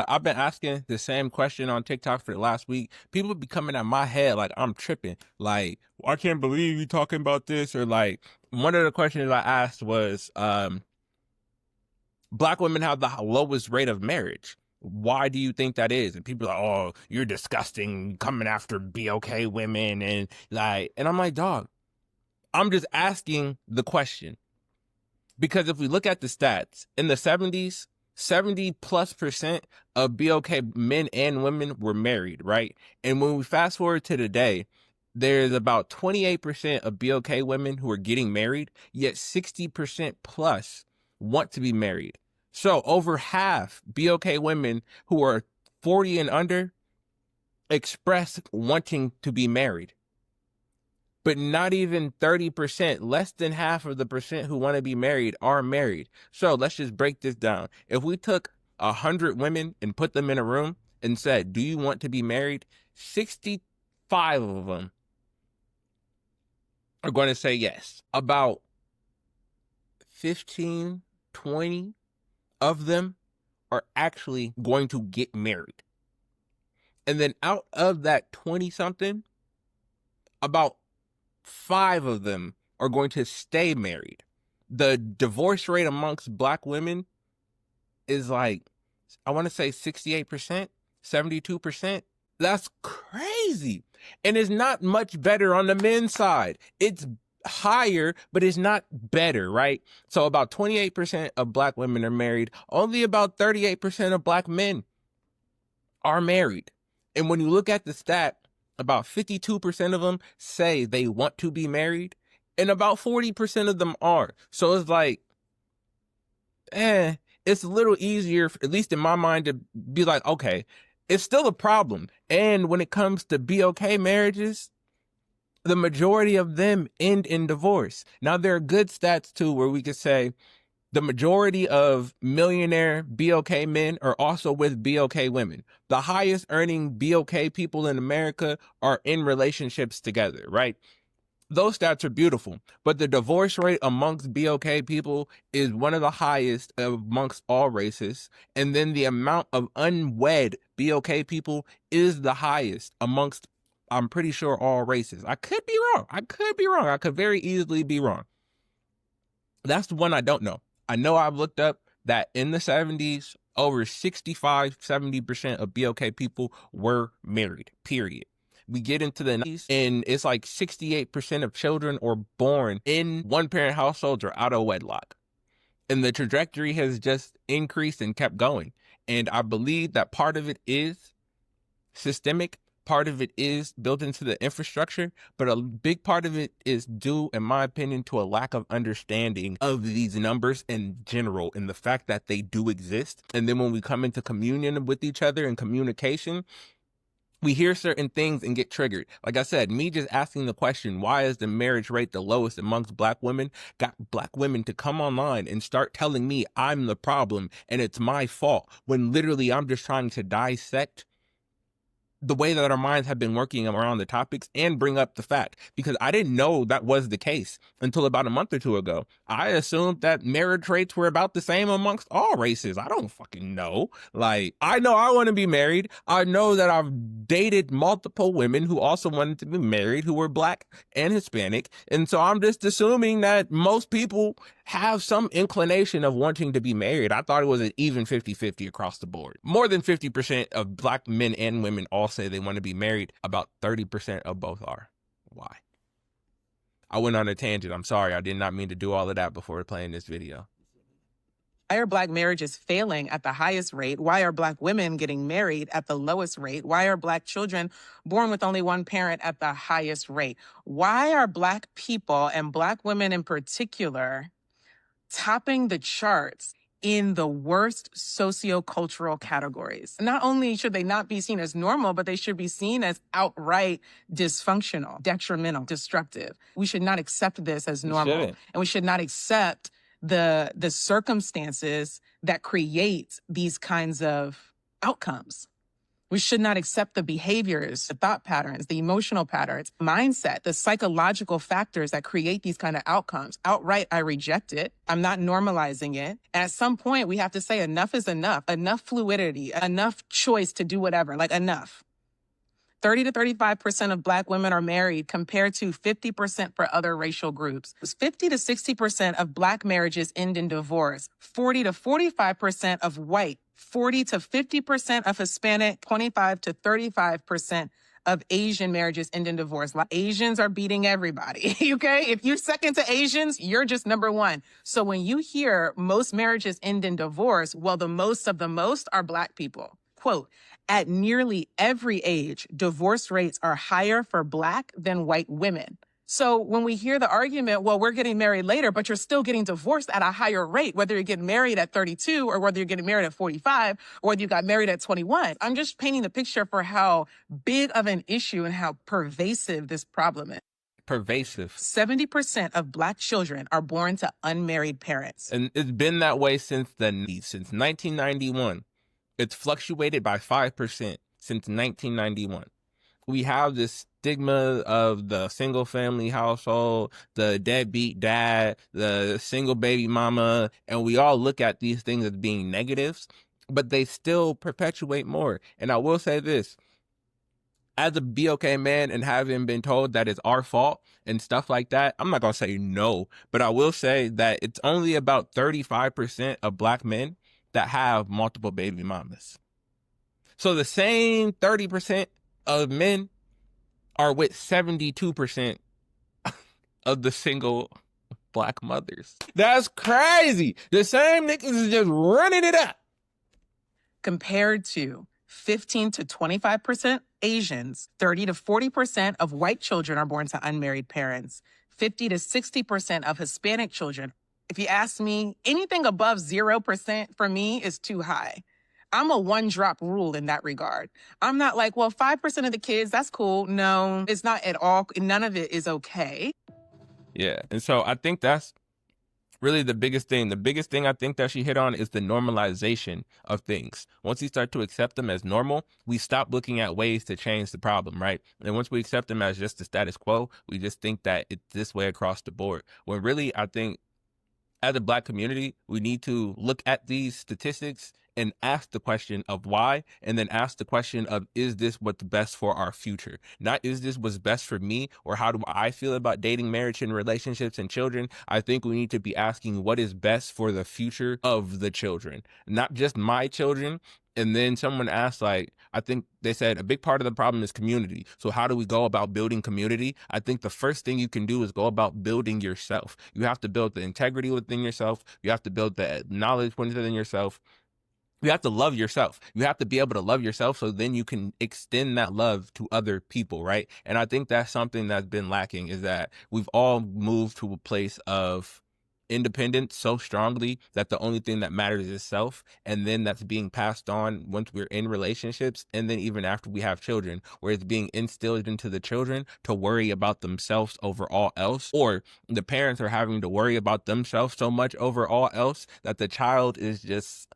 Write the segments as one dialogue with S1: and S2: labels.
S1: I've been asking the same question on TikTok for the last week. People be coming at my head like I'm tripping. Like, I can't believe you talking about this. Or like, one of the questions I asked was, Black women have the lowest rate of marriage. Why do you think that is? And people are like, oh, you're disgusting, coming after BOK women. And I'm like, dog, I'm just asking the question. Because if we look at the stats, in the 70s, 70+% of BOK men and women were married, right? And when we fast forward to today, there's about 28% of BOK women who are getting married, yet 60% plus want to be married. So over half BOK women who are 40 and under express wanting to be married. But not even 30%, less than half of the percent who want to be married are married. So let's just break this down. If we took 100 women and put them in a room and said, do you want to be married? 65 of them are going to say yes. About 15, 20 of them are actually going to get married. And then out of that 20 something, about 5 of them are going to stay married. The divorce rate amongst Black women is like, I want to say 68%, 72%. That's crazy. And it's not much better on the men's side. It's higher, but it's not better, right? So about 28% of Black women are married. Only about 38% of Black men are married. And when you look at the stat, about 52% of them say they want to be married, and about 40% of them are. So it's like, it's a little easier, at least in my mind, to be like, okay, it's still a problem. And when it comes to BOK marriages, the majority of them end in divorce. Now, there are good stats too, where we could say the majority of millionaire BOK men are also with BOK women. The highest earning BOK people in America are in relationships together, right? Those stats are beautiful, but the divorce rate amongst BOK people is one of the highest amongst all races. And then the amount of unwed BOK people is the highest amongst, I'm pretty sure, all races. I could be wrong. I could very easily be wrong. That's the one I don't know. I know I've looked up that in the 70s, over 65, 70% of BOK people were married, period. We get into the 90s and it's like 68% of children are born in one-parent households or out of wedlock. And the trajectory has just increased and kept going. And I believe that part of it is systemic. Part of it is built into the infrastructure, but a big part of it is due, in my opinion, to a lack of understanding of these numbers in general and the fact that they do exist. And then when we come into communion with each other and communication, we hear certain things and get triggered. Like I said, me just asking the question, why is the marriage rate the lowest amongst Black women, got Black women to come online and start telling me I'm the problem and it's my fault, when literally I'm just trying to dissect the way that our minds have been working around the topics and bring up the fact, because I didn't know that was the case until about a month or two ago. I assumed that marriage rates were about the same amongst all races. I don't fucking know. Like, I know I want to be married. I know that I've dated multiple women who also wanted to be married, who were Black and Hispanic. And so I'm just assuming that most people have some inclination of wanting to be married. I thought it was an even 50-50 across the board. More than 50% of Black men and women all say they want to be married. About 30% of both are. Why? I went on a tangent. I'm sorry. I did not mean to do all of that before playing this video.
S2: Why are Black marriages failing at the highest rate? Why are Black women getting married at the lowest rate? Why are Black children born with only one parent at the highest rate? Why are Black people, and Black women in particular, topping the charts in the worst sociocultural categories? Not only should they not be seen as normal, but they should be seen as outright dysfunctional, detrimental, destructive. We should not accept this as normal. And we should not accept the circumstances that create these kinds of outcomes. We should not accept the behaviors, the thought patterns, the emotional patterns, mindset, the psychological factors that create these kind of outcomes. Outright, I reject it. I'm not normalizing it. And at some point, we have to say enough is enough, enough fluidity, enough choice to do whatever, like enough. 30 to 35% of Black women are married compared to 50% for other racial groups. 50 to 60% of Black marriages end in divorce. 40 to 45% of white. 40 to 50% of Hispanic. 25 to 35% of Asian marriages end in divorce. Asians are beating everybody, okay? If you're second to Asians, you're just number one. So when you hear most marriages end in divorce, well, the most of the most are Black people. Quote, at nearly every age, divorce rates are higher for Black than white women. So when we hear the argument, well, we're getting married later, but you're still getting divorced at a higher rate, whether you're getting married at 32 or whether you're getting married at 45 or whether you got married at 21. I'm just painting the picture for how big of an issue and how pervasive this problem is.
S1: Pervasive.
S2: 70% of Black children are born to unmarried parents.
S1: And it's been that way since 1991. It's fluctuated by 5% since 1991. We have this stigma of the single family household, the deadbeat dad, the single baby mama, and we all look at these things as being negatives, but they still perpetuate more. And I will say this, as a BOK man and having been told that it's our fault and stuff like that, I'm not going to say no, but I will say that it's only about 35% of Black men that have multiple baby mamas. So the same 30% of men are with 72% of the single Black mothers. That's crazy. The same niggas is just running it up.
S2: Compared to 15 to 25% Asians, 30 to 40% of white children are born to unmarried parents, 50 to 60% of Hispanic children. If you ask me, anything above 0% for me is too high. I'm a one-drop rule in that regard. I'm not like, well, 5% of the kids, that's cool. No, it's not at all. None of it is okay.
S1: Yeah, and so I think that's really the biggest thing. The biggest thing I think that she hit on is the normalization of things. Once we start to accept them as normal, we stop looking at ways to change the problem, right? And once we accept them as just the status quo, we just think that it's this way across the board. When really, I think as a Black community, we need to look at these statistics and ask the question of why, and then ask the question of, is this what's best for our future? Not, is this what's best for me, or how do I feel about dating, marriage, and relationships and children? I think we need to be asking what is best for the future of the children, not just my children. And then someone asked, like, I think they said a big part of the problem is community. So how do we go about building community? I think the first thing you can do is go about building yourself. You have to build the integrity within yourself. You have to build the knowledge within yourself. You have to love yourself. You have to be able to love yourself so then you can extend that love to other people, right? And I think that's something that's been lacking, is that we've all moved to a place of independence so strongly that the only thing that matters is self, and then that's being passed on once we're in relationships, and then even after we have children, where it's being instilled into the children to worry about themselves over all else, or the parents are having to worry about themselves so much over all else that the child is just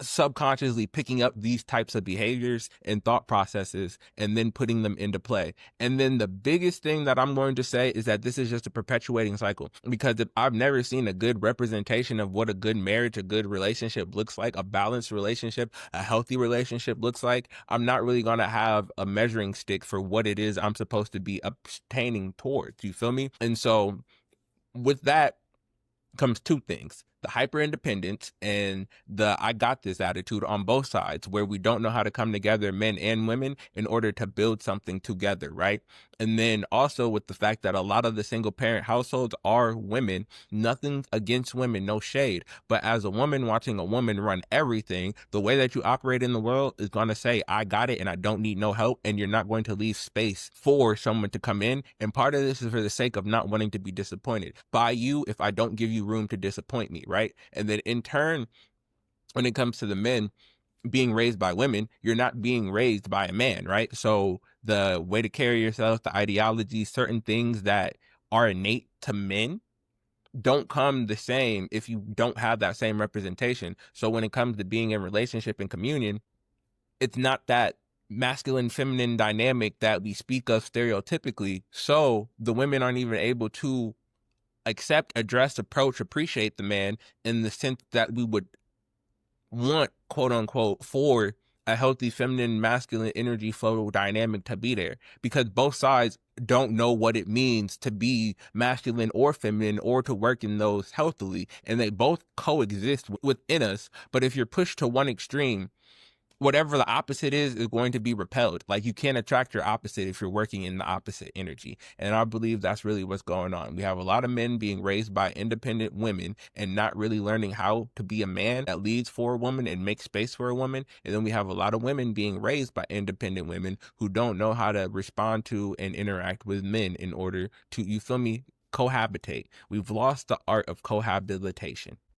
S1: subconsciously picking up these types of behaviors and thought processes and then putting them into play. And then the biggest thing that I'm going to say is that this is just a perpetuating cycle, because I've never seen a good representation of what a good marriage, a good relationship looks like, a balanced relationship, a healthy relationship looks like. I'm not really going to have a measuring stick for what it is I'm supposed to be abstaining towards. You feel me? And so with that comes two things: the hyper independence and the I got this attitude on both sides, where we don't know how to come together, men and women, in order to build something together, right? And then also with the fact that a lot of the single parent households are women. Nothing against women, no shade. But as a woman watching a woman run everything, the way that you operate in the world is going to say, I got it and I don't need no help. And you're not going to leave space for someone to come in. And part of this is for the sake of not wanting to be disappointed by you if I don't give you room to disappoint me, right? And then in turn, when it comes to the men being raised by women, you're not being raised by a man, right? So the way to carry yourself, the ideology, certain things that are innate to men don't come the same if you don't have that same representation. So when it comes to being in relationship and communion, it's not that masculine feminine dynamic that we speak of stereotypically. So the women aren't even able to accept, address, approach, appreciate the man in the sense that we would want, quote unquote, for a healthy feminine masculine energy flow dynamic to be there, because both sides don't know what it means to be masculine or feminine or to work in those healthily, and they both coexist within us. But if you're pushed to one extreme, whatever the opposite is going to be repelled. Like, you can't attract your opposite if you're working in the opposite energy. And I believe that's really what's going on. We have a lot of men being raised by independent women and not really learning how to be a man that leads for a woman and makes space for a woman. And then we have a lot of women being raised by independent women who don't know how to respond to and interact with men in order to, you feel me, cohabitate. We've lost the art of cohabitation.